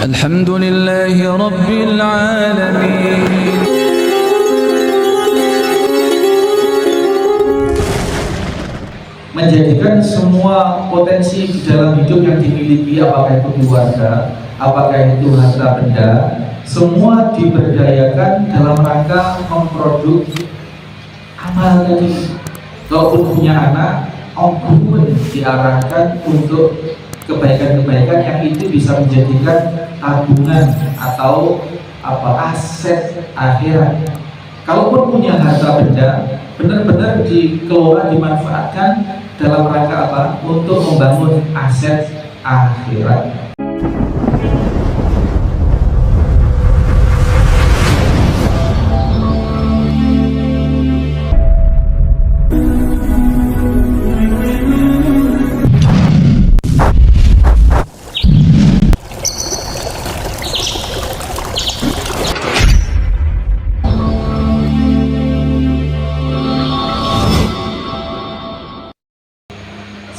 Alhamdulillahi Rabbil Alamin. Menjadikan semua potensi di dalam hidup yang dimiliki, apakah itu keluarga, apakah itu harta benda, semua diberdayakan dalam rangka memproduk amal tadi. Kalaupun punya anak, pun diarahkan untuk kebaikan-kebaikan yang itu bisa menjadikan tabungan atau aset akhirat. Kalaupun punya harta benda, benar-benar dikelola, dimanfaatkan dalam rangka untuk membangun aset akhirat.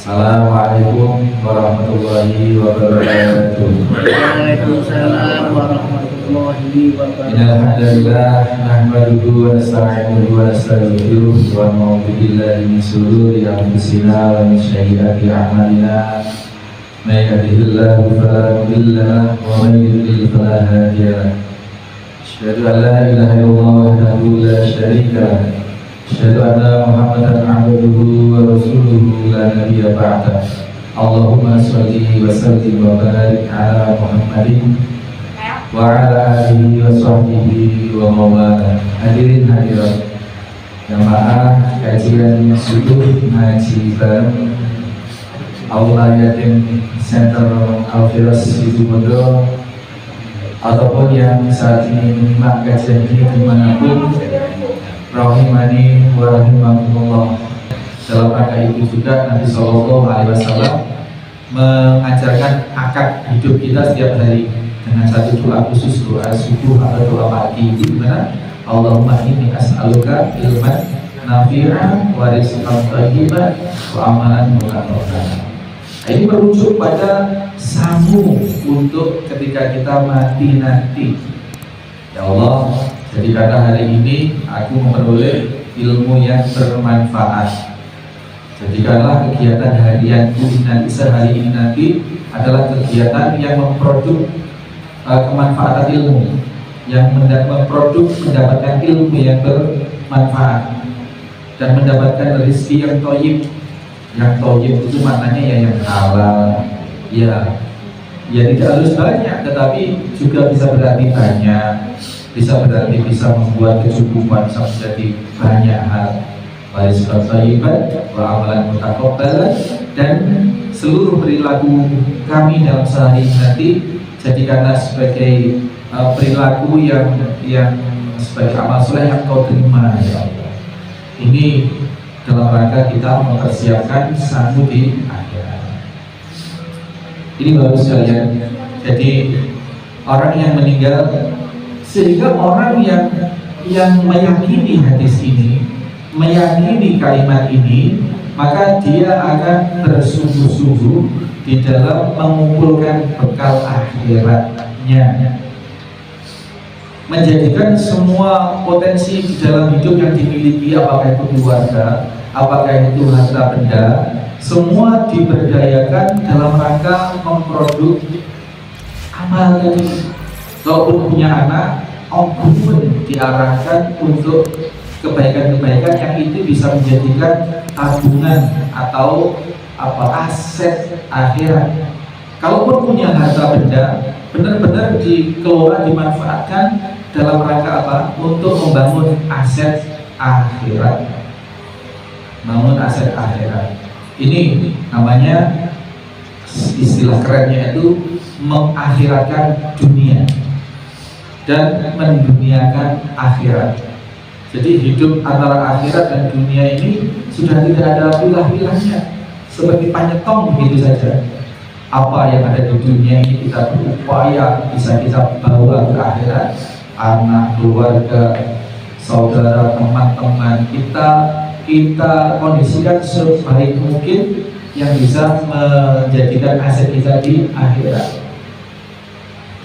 Assalamualaikum warahmatullahi wabarakatuh. Waalaikumsalam warahmatullahi wabarakatuh. Innalhamdulillah nahmaduhu wa nasta'inuhu wa nastaghfiruh wa na'udzu billahi min shururi anfusina wa min sayyiati a'malina. May yahdihillahu fala mudilla lahu wa may yudlil fala hadiya lahu. Asyhadu an la ilaha illallah wahdahu la syarika lahu. Asyhadu anna Muhammadan abduhu wa rasuluhu la nabiyya ba'da. Allahumma sholli wa sallim wa barik ala Muhammadin wa ala alihi wa sahbihi wa mawala. Hadirin hadirat jamaah kajian subuh ngaji bareng Aula Yatim Center Al-Firas Situbondo, ataupun yang saat ini menyimak kajian ini dimanapun, rahimani wa rahimakumullah. Dalam rangka itu juga Nabi Sallallahu Alaihi Wasallam mengajarkan akad hidup kita setiap hari dengan satu doa khusus, doa subuh atau doa pagi. Di mana Allahumma inni as'aluka ilman nafi'an wa rizqan thayyiban wa amalan mutaqabbalan. Ini merujuk pada samu untuk ketika kita mati nanti. Ya Allah, jadikanlah hari ini aku memperoleh ilmu yang bermanfaat. Jadikanlah kegiatan harianku nanti sehari ini nanti adalah kegiatan yang memproduk kemanfaatan ilmu, yang mendapatkan ilmu yang bermanfaat dan mendapatkan rezeki yang thayyib. Yang thayyib itu maknanya yang halal. Ya tidak harus banyak, tetapi juga bisa berarti banyak. Bisa berarti bisa membuat kecukupan, bisa menjadi banyak hal. Wariskan thayyiban wa amalan mutaqabbalan, dan seluruh perilaku kami dalam sehari nanti jadikanlah sebagai perilaku yang sebagai amal soleh yang kau terima, ya Allah. Ini dalam rangka kita mempersiapkan sanggup di akhirat. Ini baru sekalian. Jadi orang yang meninggal, sehingga orang yang meyakini hadis ini, meyakini kalimat ini, maka dia akan bersungguh-sungguh di dalam mengumpulkan bekal akhiratnya, menjadikan semua potensi di dalam hidup yang dimiliki, apakah itu keluarga, apakah itu harta benda, semua diberdayakan dalam rangka memproduk amal tadi. Kalaupun punya anak, pun diarahkan untuk kebaikan-kebaikan yang itu bisa menjadikan tabungan atau aset akhirat. Kalaupun punya harta benda, benar-benar dikelola, dimanfaatkan dalam rangka untuk membangun aset akhirat. Bangun aset akhirat. Ini namanya, istilah kerennya itu mengakhiratkan dunia dan menduniakan akhirat. Jadi hidup antara akhirat dan dunia ini sudah tidak ada pilah-pilahnya, seperti panyetong begitu saja. Apa yang ada di dunia ini kita berupaya bisa kita bawa ke akhirat. Anak, keluarga, saudara, teman-teman kita kondisikan sebaik mungkin yang bisa menjadikan aset kita di akhirat.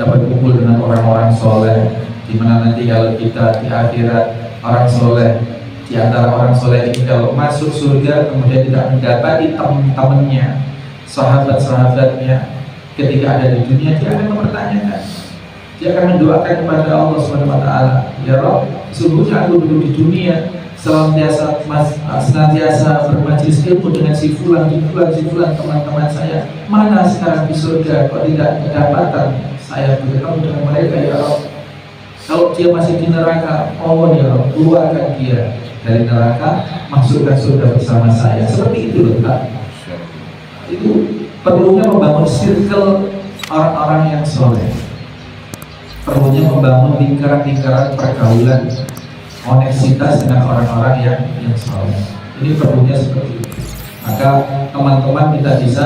dapat kumpul dengan orang-orang soleh, di mana nanti kalau kita di akhirat orang soleh, di antara orang soleh ini kalau masuk surga kemudian tidak mendapati teman-temannya, sahabat-sahabatnya ketika ada di dunia, dia akan mempertanyakan, dia akan mendoakan kepada Allah Subhanahu wa taala, ya Rabb, sungguhnya aku dulu di dunia senantiasa bermajlis ilmu dengan si fulan teman-teman saya, mana sekarang di surga kok tidak kedapatan saya bertemu dengan mereka, ya Rabb. Kalau dia masih di neraka, mohon ya Rabb, keluarkan dia dari neraka, masukkan surga bersama saya. Seperti itu loh Pak. Itu perlunya membangun circle orang-orang yang soleh, perlunya membangun lingkaran-lingkaran pergaulan, koneksitas dengan orang-orang yang soleh. Ini perlunya seperti itu. Maka teman-teman kita bisa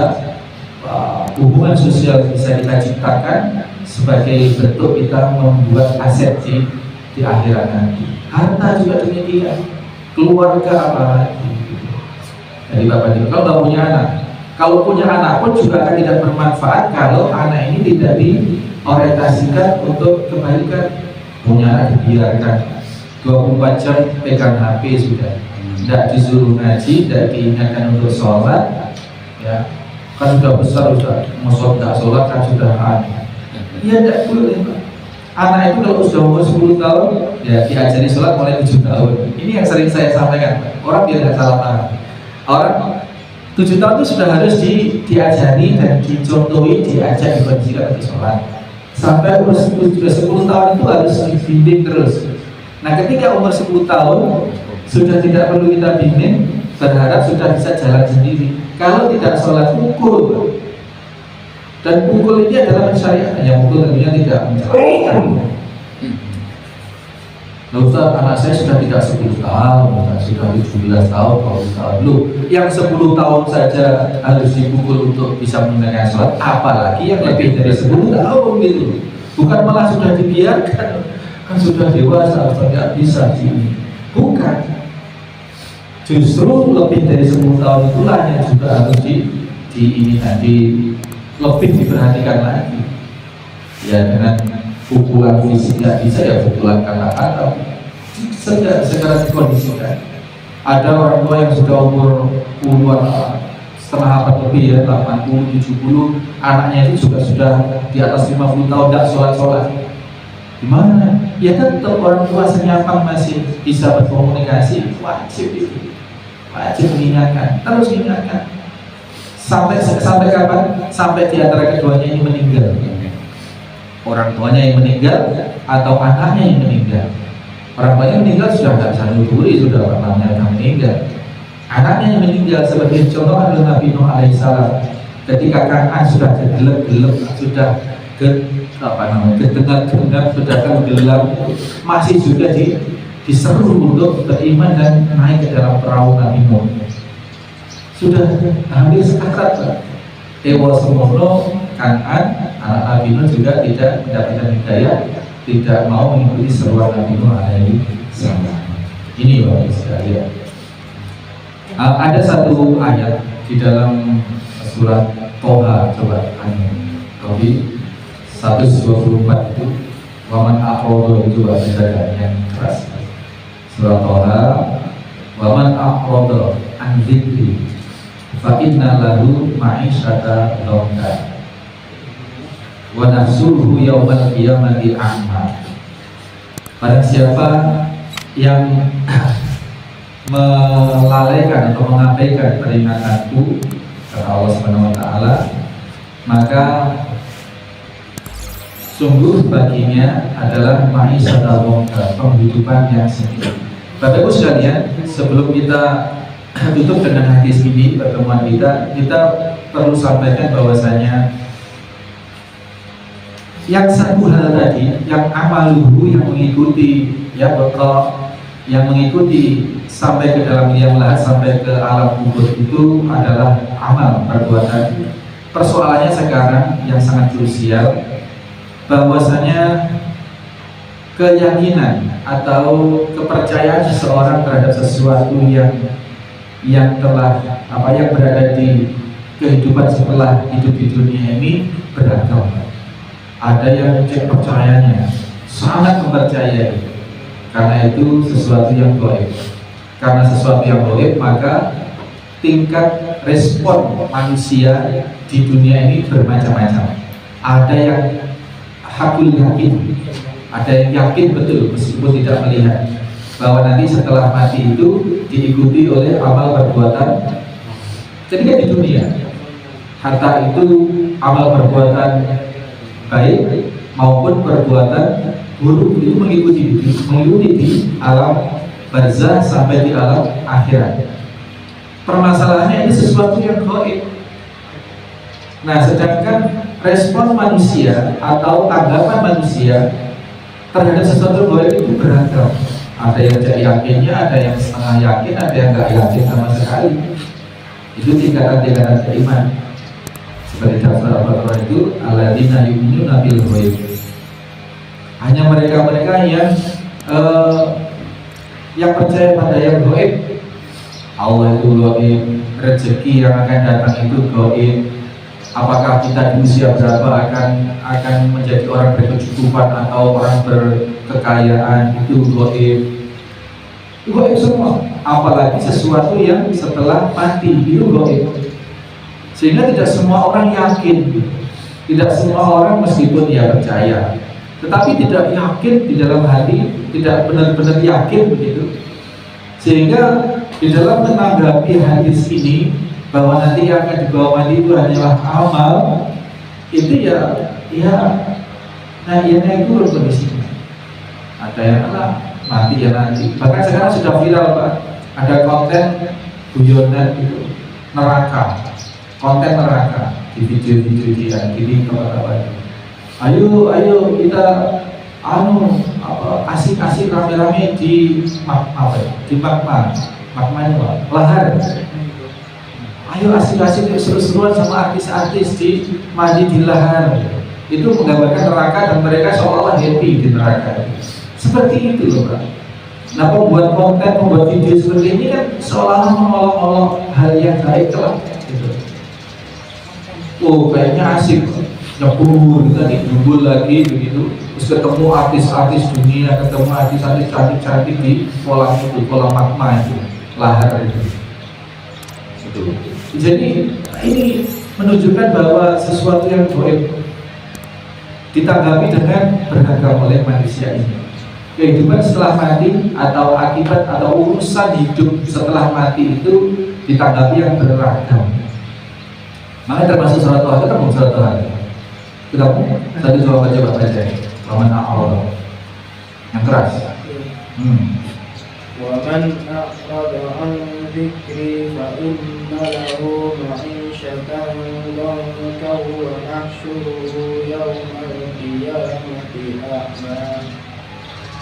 hubungan sosial bisa kita ciptakan sebagai bentuk kita membuat aset di akhirat nanti. Harta juga demikian, keluarga apalagi. Jadi Bapak Ibu, kalau nggak punya anak, kalau punya anak pun juga akan tidak bermanfaat kalau anak ini tidak diorientasikan untuk kebaikan. Punya anak dibiarkan 24 jam pegang HP sudah, tidak disuruh ngaji, tidak diingatkan untuk sholat, ya kan sudah besar, sudah mau sholat kan sudah aneh. Ya tidak boleh Pak. Anak itu kalau sudah umur 10 tahun ya diajari sholat mulai 7 tahun. Ini yang sering saya sampaikan Pak. Orang biar tidak salah paham. Orang 7 tahun itu sudah harus diajari dan dicontohi, diajak, dikondisikan untuk sholat. Sampai umur 10 tahun itu harus dibimbing terus. Nah ketika umur 10 tahun sudah tidak perlu kita bimbing, berharap sudah bisa jalan sendiri. Kalau tidak sholat, pukul. Dan pukul ini adalah mensyariatkan, yang pukul tentunya tidak mencelakakan. Loh Ustaz, anak saya sudah tidak 10 tahun, sudah 17 tahun, 20 tahun. Loh, yang 10 tahun saja harus dipukul untuk bisa menunaikan sholat, apalagi yang lebih dari 10 tahun gitu. Bukan malah sudah dibiarkan, kan sudah dewasa, sudah tidak bisa gini. Bukan. Justru lebih dari 10 tahun itulah yang juga harus lebih diperhatikan lagi. Ya dengan pukulan fisik nggak bisa, ya pukulan kata-kata segera dikondisikan. Ada orang tua yang sudah umur puluhan, setengah abad lebih ya, 80, 70, anaknya itu juga sudah di atas 50 tahun tidak sholat. Gimana? Ya tetap orang tua senyapang masih bisa berkomunikasi, wajib itu, wajib mengingatkan, terus ingatkan. Sampai kapan? Sampai di antara keduanya ini meninggal. Orang tuanya yang meninggal atau anaknya yang meninggal. Orang tuanya meninggal sudah tidak bisa nuturi, sudah namanya meninggal. Anaknya yang meninggal sebagai contoh adalah Nabi Nuh alaihissalam. Ketika Kan'an sudah gelap-gelap, sudah kedengar, sudah tenggelam, masih juga diseru untuk beriman dan naik ke dalam perahu Nabi Nuh. Sudah hampir sekarat Pak. Dewa semono Kan'an, anak Nabi Nuh juga tidak mendapatkan hidayah, tidak mau mengikuti seruan Nabi Nuh alaihissalam. Ini Bapak sekalian. Ada satu ayat di dalam surat Toha, coba Tobi 124 itu, waman aqrodo itu bahasa yang keras. Surat Toha, waman aqrodo an dzikri fa inna lahu ma'isyata dhanka wa nahsuruhu yaumal qiyamati a'ma. Barang siapa yang melalaikan atau mengabaikan peringatanku, kata Allah Subhanahu wa taala, maka sungguh baginya adalah ma'isyata dhanka, penghidupan yang sempit. Bapak Ibu sekalian, sebelum kita tutup dengan hadis ini pertemuan kita perlu sampaikan bahwasanya yang satu hal tadi, yang amaluhu, yang mengikuti, ya bekal, yang mengikuti sampai ke dalam liang lahat, sampai ke alam kubur itu adalah amal perbuatan. Persoalannya sekarang yang sangat krusial, bahwasanya keyakinan atau kepercayaan seseorang terhadap sesuatu yang telah yang berada di kehidupan setelah hidup di dunia ini beragam. ada yang cek percayanya, sangat mempercayai. Karena itu sesuatu yang gaib. Karena sesuatu yang gaib, maka tingkat respon manusia di dunia ini bermacam-macam. Ada yang hakul yakin, ada yang yakin betul meskipun tidak melihat bahwa nanti setelah mati itu diikuti oleh amal perbuatan. Jadi kan di dunia harta itu amal perbuatan baik maupun perbuatan buruk itu mengikuti di alam barzah sampai di alam akhirat. Permasalahannya ini sesuatu yang gaib. Nah, sedangkan respon manusia atau tanggapan manusia terhadap sesuatu gaib itu beragam. Ada yang cek yakinnya, ada yang setengah yakin, ada yang nggak yakin sama sekali. Itu tingkatan-tingkatan keiman. Seperti dasar Al-Baqarah itu alladzina yu'minuna bil ghaib. Hanya mereka-mereka yang percaya pada yang gaib. Allah itu gaib, rezeki yang akan datang itu gaib. Apakah kita di usia berapa akan menjadi orang berkecukupan atau orang berkekayaan, itu gaib. Gaib semua. Apalagi sesuatu yang setelah mati itu gaib. Sehingga tidak semua orang yakin, tidak semua orang meskipun dia percaya, tetapi tidak yakin di dalam hati, tidak benar-benar yakin begitu. Sehingga di dalam menanggapi hadis ini bahwa nanti yang akan dibawa mati itu hanyalah amal, itu itu kondisinya. Ada yang mati ya nanti. Bahkan sekarang sudah viral Pak, ada konten guyonan itu neraka. Konten neraka di video-video di tempat-tempat. Ayo kita asik-asik rame-rame di magma lahar. Ayo asik-asik seru-seruan sama artis-artis di mandi di lahar. Itu menggambarkan neraka dan mereka seolah-olah happy di neraka. Seperti itu loh Pak. Nah, membuat konten, membuat video seperti ini kan seolah-olah mengolok-olok hal yang baik lah. Gitu. Oh, kayaknya asik nyebur tadi jubul lagi begitu, terus ketemu artis-artis dunia, ketemu artis-artis cantik-cantik di kolam magma itu, lahar itu. Jadi ini menunjukkan bahwa sesuatu yang gaib ditanggapi dengan beragam oleh manusia ini. Kehidupan setelah mati atau akibat atau urusan hidup setelah mati itu ditanggapi yang beragam. Makanya termasuk surat Tuhan, ketemu surat Tuhan. Ketemu, tadi coba baca. Waman a'rada. Yang keras. Waman a'rada an dzikri fa inna lahu ma'isyatan dhankan wa nahsyuruhu yaumal qiyamati a'ma.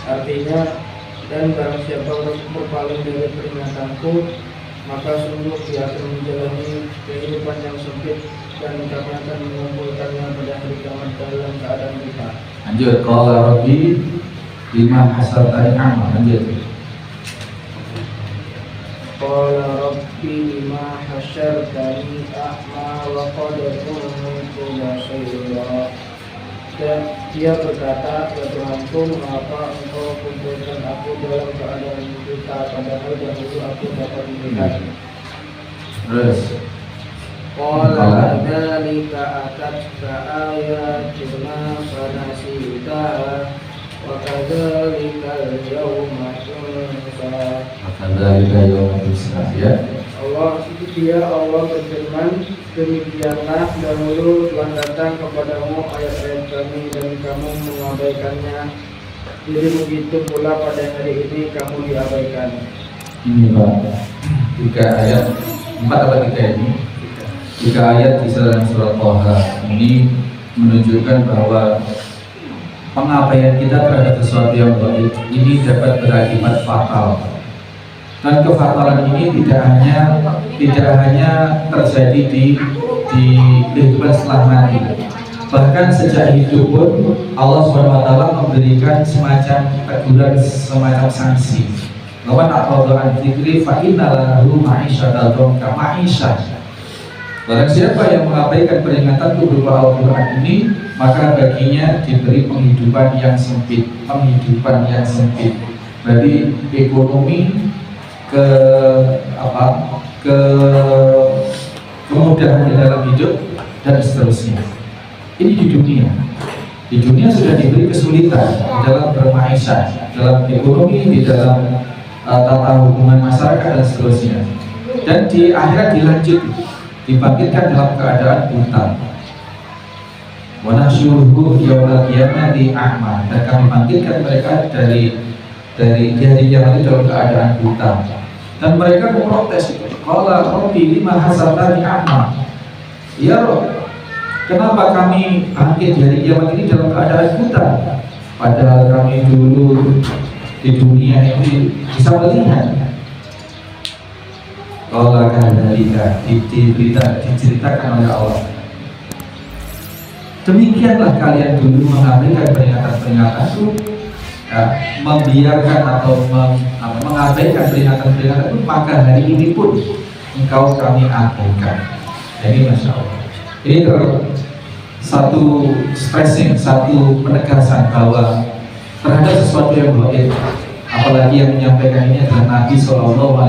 Artinya, dan barang siapa berpaling dari peringatanku, maka sungguh dia akan menjalani kehidupan yang sempit dan kami akan mengumpulkannya pada hari kiamat dalam keadaan buta. Lanjut, qala rabbi lima hasartani a'ma. Lanjut. Qala rabbi lima hasyartani a'ma wa qad kuntu basira. Dan dia berkata, ya Tuhanku, mengapa engkau kumpulkan aku dalam keadaan buta, padahal dahulu aku dapat melihat. Terus Qala dzalika atatka ayatuna fanasitaha wa kadzalikal yawma tunsa. Kadzalika yawma tunsa, ya. Allah berfirman, demikianlah dahulu telah datang kepadamu ayat-ayat kami dan kamu mengabaikannya. Jadi begitu pula pada hari ini kamu diabaikan. Ini Pak, 3 ayat, 4 atau 3 ini, 3 ayat di dalam surat Thaha ini menunjukkan bahwa pengabaian kita terhadap sesuatu yang baik ini dapat berakibat fatal. Dan kefatalan ini tidak hanya terjadi di kehidupan setelah mati. Bahkan sejak hidup pun Allah SWT memberikan semacam teguran, semacam sanksi. Bahwa na'tadha'an dzikri fa inna lahu ma'isyatan dhanka ma'isyah. Barang siapa yang mengabaikan peringatanku berupa Al-Quran ini, maka baginya diberi penghidupan yang sempit, penghidupan yang sempit. Berarti ekonomi ke ke kemudahan di dalam hidup dan seterusnya. Ini di dunia. Di dunia sudah diberi kesulitan dalam bermaisha, dalam ekonomi, di dalam tata hubungan masyarakat dan seterusnya. Dan di akhirat dilanjut, dibangkitkan dalam keadaan buta. Wa nahsyuruhum yaumil qiyamati a'ma, dan kami bangkitkan mereka dari hari kiamat dalam keadaan buta. Dan mereka memprotes, qala rabbi lima hasabtani a'ma. Ya Rabb, kenapa kami bangkit dari kiamat ini dalam keadaan buta? Padahal kami dulu di dunia ini bisa melihat. Qala kadzalika, diceritakan oleh Allah. Demikianlah kalian dulu mengabaikan peringatan-peringatan itu, membiarkan atau mengabaikan peringatan-peringatan itu, maka hari ini pun engkau kami abaikan. Jadi Masya Allah, ini satu stressing, satu penegasan bahwa terhadap sesuatu yang gaib, apalagi yang menyampaikan ini adalah Nabi SAW,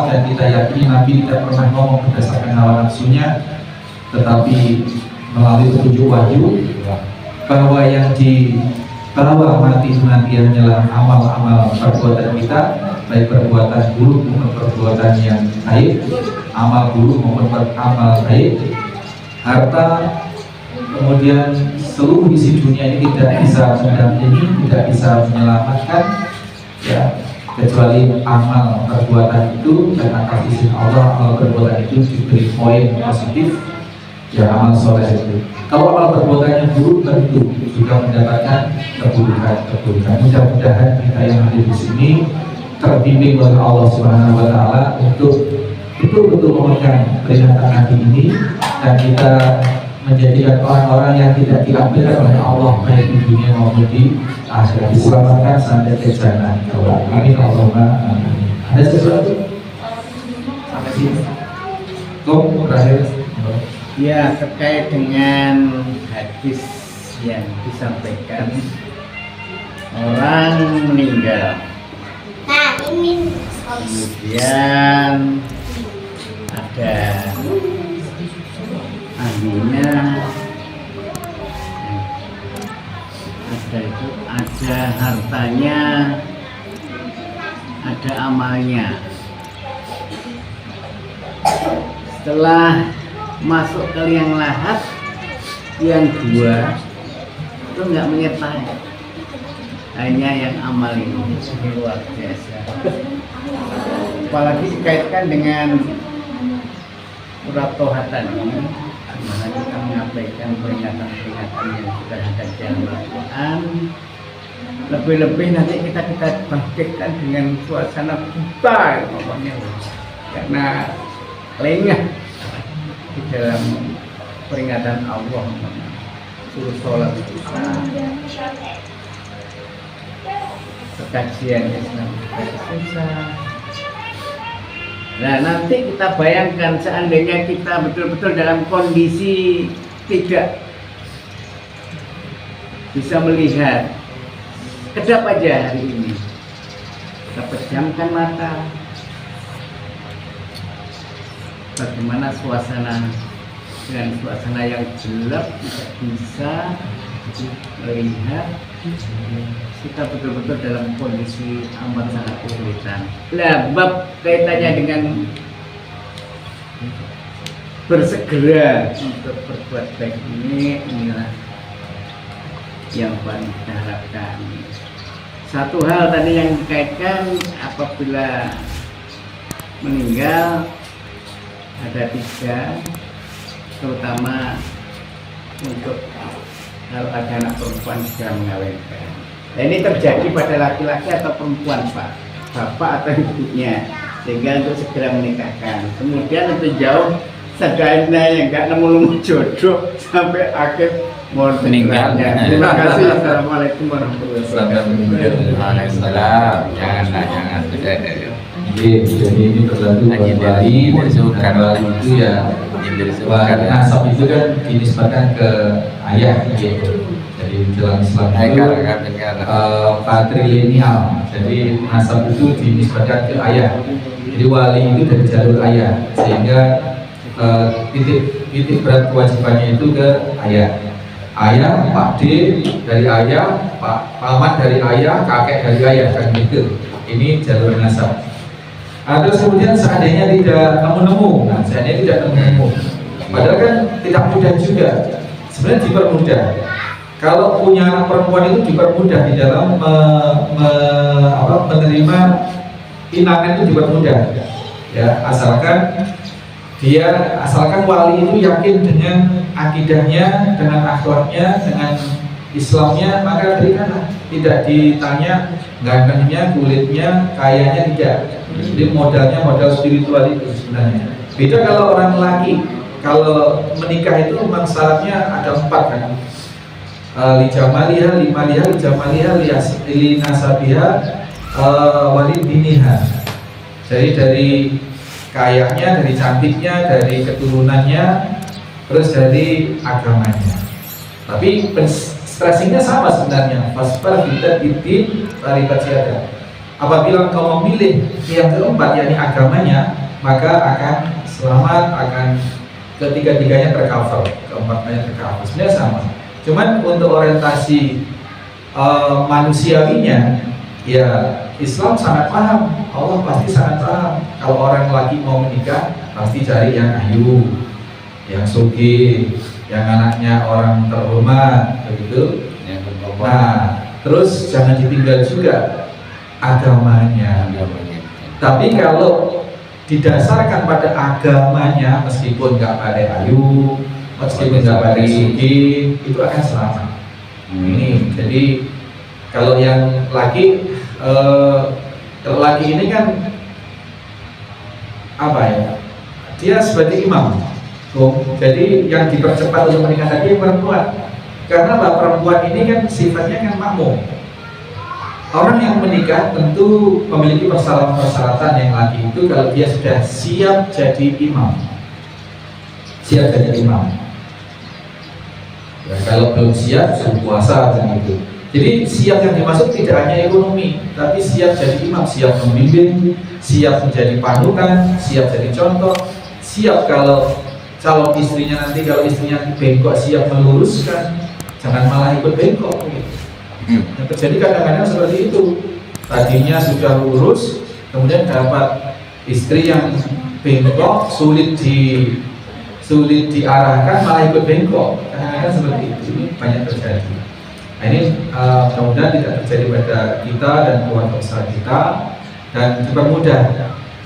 dan kita yakini Nabi tidak pernah ngomong berdasarkan hawa nafsunya, tetapi melalui petunjuk wahyu, bahwa yang dibawa mati hanyalah amal-amal perbuatan kita, baik perbuatan buruk maupun perbuatan yang baik, amal buruk maupun amal baik, harta, kemudian seluruh isi dunia ini tidak bisa mendampingi, tidak bisa menyelamatkan, ya, kecuali amal perbuatan itu, dan atas izin Allah amal perbuatan itu diberi poin positif, ya, amal soleh itu. Kalau amal perbuatannya buruk, tentu juga mendapatkan keburukan. Mudah-mudahan kita yang ada di sini terbimbing oleh Allah Subhanahu Wa Taala untuk betul-betul memegang peringatan Nabi ini, dan kita menjadikan orang-orang yang tidak diambilkan oleh Allah baik di dunia maupun di akhirat, diselamatkan sampai ke jannah. Amin Allahumma amin. Ada sesuatu? Sampai sini. Terakhir. Ya, terkait dengan hadis yang disampaikan, orang meninggal, kemudian ada ahlinya, ada hartanya, ada amalnya. Setelah masuk ke liang lahat, yang dua itu nggak menyertai, hanya yang amal ini. Luar biasa. Apalagi dikaitkan dengan uratohatan, dimana kita mengabaikan peringatan-peringatan yang sudah ada dalam Al-Quran. Lebih-lebih nanti kita bangkitkan dengan suasana buta, pokoknya, karena lengah di dalam peringatan Allah, suruh sholat susah, kajian Islam susah. Nah, nanti kita bayangkan seandainya kita betul-betul dalam kondisi tidak bisa melihat, kedap aja hari ini, kita pejamkan mata, bagaimana suasana, dengan suasana yang gelap tidak bisa melihat, kita betul-betul dalam kondisi amat sangat kesulitan. Nah, bab kaitannya dengan bersegera untuk berbuat baik ini, inilah yang paling kita harapkan. Satu hal tadi yang dikaitkan, apabila meninggal ada 3, terutama untuk kalau ada anak perempuan segera mengawinkan. Nah, ini terjadi pada laki-laki atau perempuan, Pak, bapak atau ibunya, sehingga untuk segera menikahkan. Kemudian untuk jauh, seandainya yang nggak nemu jodoh sampai akhir mohon meninggalnya. Terima kasih. Assalamualaikum warahmatullahi wabarakatuh. Waalaikumsalam. Jangan. Jadi ini berlaku buat wali dan wali itu ya nasab itu kan dinisbatkan ke ayah gitu. Jadi dalam Islam itu patrilineal. Jadi nasab itu dinisbatkan ke ayah. Jadi wali itu dari jalur ayah, sehingga titik berat kewajibannya itu ke ayah. Ayah, Pak D dari ayah, Pak Paman dari ayah, kakek dari ayah, kan gitu. Ini jalur nasab. Terus kemudian seandainya tidak nemu-nemu, padahal kan tidak mudah juga. Sebenarnya dipermudah. Kalau punya anak perempuan itu dipermudah di dalam menerima inangan itu dipermudah. Ya, asalkan wali itu yakin dengan akidahnya, dengan akhlaknya, dengan Islamnya, maka berikanlah. Tidak ditanya gantengnya, kulitnya, kayanya, tidak. Jadi modalnya modal spiritual itu sebenarnya. Beda kalau orang lelaki, kalau menikah itu memang syaratnya ada 4 kan. Lijamaliha, limaliha, lijamaliha, linasabiha, walidiniha. Jadi dari kayanya, dari cantiknya, dari keturunannya, terus dari agamanya. Tapi stressingnya sama sebenarnya. Fasfar kita titik tarikat siada. Apabila kau memilih yang keempat, yakni agamanya, maka akan selamat, akan ketiga-tiganya tercover, keempatnya tercover. Sebenarnya sama. Cuman untuk orientasi manusiawinya, ya Islam sangat paham, Allah pasti sangat paham. Kalau orang lagi mau menikah, pasti cari yang ayu, yang sugih, yang anaknya orang terhormat, begitu. Nah, terus jangan ditinggal juga agamanya. Tapi kalau didasarkan pada agamanya, meskipun nggak pada ayu, meskipun nggak pada sugih, itu akan selamat. Ini jadi kalau yang laki ini kan apa ya? Dia sebagai imam. Jadi yang dipercepat untuk menikah tadi perempuan. Karena perempuan ini kan sifatnya kan makmum. Orang yang menikah tentu memiliki persyaratan yang laki itu kalau dia sudah siap jadi imam. Siap jadi imam. Ya, kalau belum siap, suruh puasa dan itu. Jadi siap yang dimaksud tidak hanya ekonomi, tapi siap jadi imam, siap membimbing, siap menjadi panutan, siap jadi contoh, siap kalau calon istrinya nanti kalau istrinya bengkok siap meluruskan, jangan malah ikut bengkok. Yang terjadi kadang-kadang seperti itu. Tadinya sudah lurus, kemudian dapat istri yang bengkok, sulit diarahkan, malah ikut bengkok. Kadang-kadang seperti itu. Ini banyak terjadi. Nah, ini mudah-mudahan tidak terjadi pada kita dan keluarga besar kita dan dipermudah.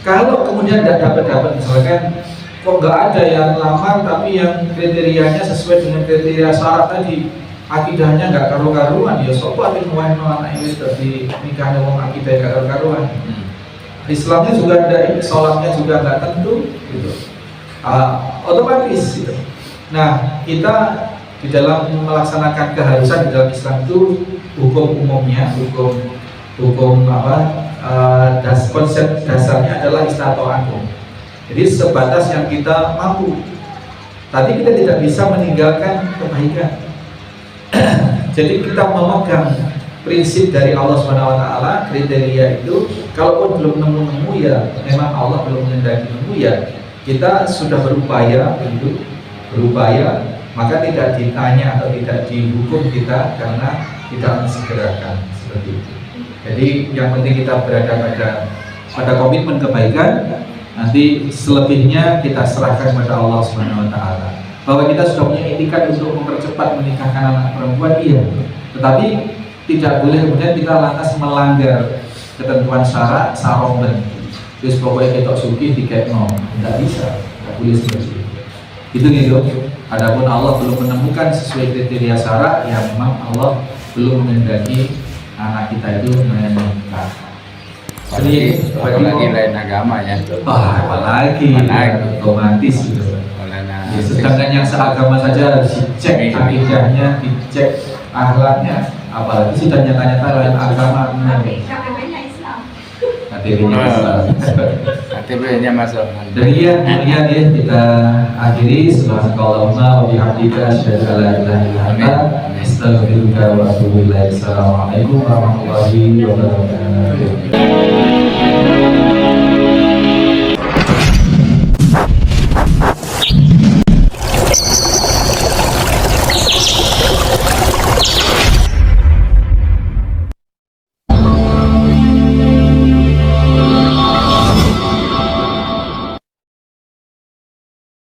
Kalau kemudian tidak dapat misalkan kok nggak ada yang lamar tapi yang kriterianya sesuai dengan kriteria syarat tadi, akidahnya nggak karu-karuan, ya sopo ati nuwun anak ini tadi nikahnya wong akidah nggak karu-karuan. Islamnya juga ada, sholatnya juga nggak tentu, gitu. Otomatis gitu. Nah, kita di dalam melaksanakan keharusan di dalam Islam itu hukum umumnya, konsep dasarnya adalah istato'atum. Jadi sebatas yang kita mampu. Tadi kita tidak bisa meninggalkan kebaikan. Jadi kita memegang prinsip dari Allah SWT, kriteria itu, kalaupun belum nemu-nemu ya memang Allah belum menghendaki nemu ya kita sudah berupaya, maka tidak ditanya atau tidak dihukum kita karena tidak mensegerakan seperti itu. Jadi yang penting kita berada pada komitmen kebaikan. Nanti selebihnya kita serahkan kepada Allah SWT. Bahwa kita sudah punya etikat untuk mempercepat menikahkan anak perempuan, iya. Tetapi tidak boleh kemudian kita lantas melanggar ketentuan syarat saromben. Terus pokoknya ketok sugih dikekno, tidak bisa, tidak boleh seperti itu. Gitu. Adapun Allah belum menemukan sesuai kriteria syarat, ya memang Allah belum menghendaki anak kita itu menikah. Jadi apalagi lain agama ya. Apalagi otomatis gitu. Ya, sedangkan yang seagama saja harus dicek akidahnya, dicek akhlaknya, apalagi sudah nyata-nyata lain agama. KTP-nya masuk. KTP-nya masuk. Demikian kemudian ya kita akhiri. Subhanakallahumma wa bihamdika asyhadu an la ilaha illa anta astaghfiruka wa atubu ilaik. Assalamualaikum warahmatullahi wabarakatuh.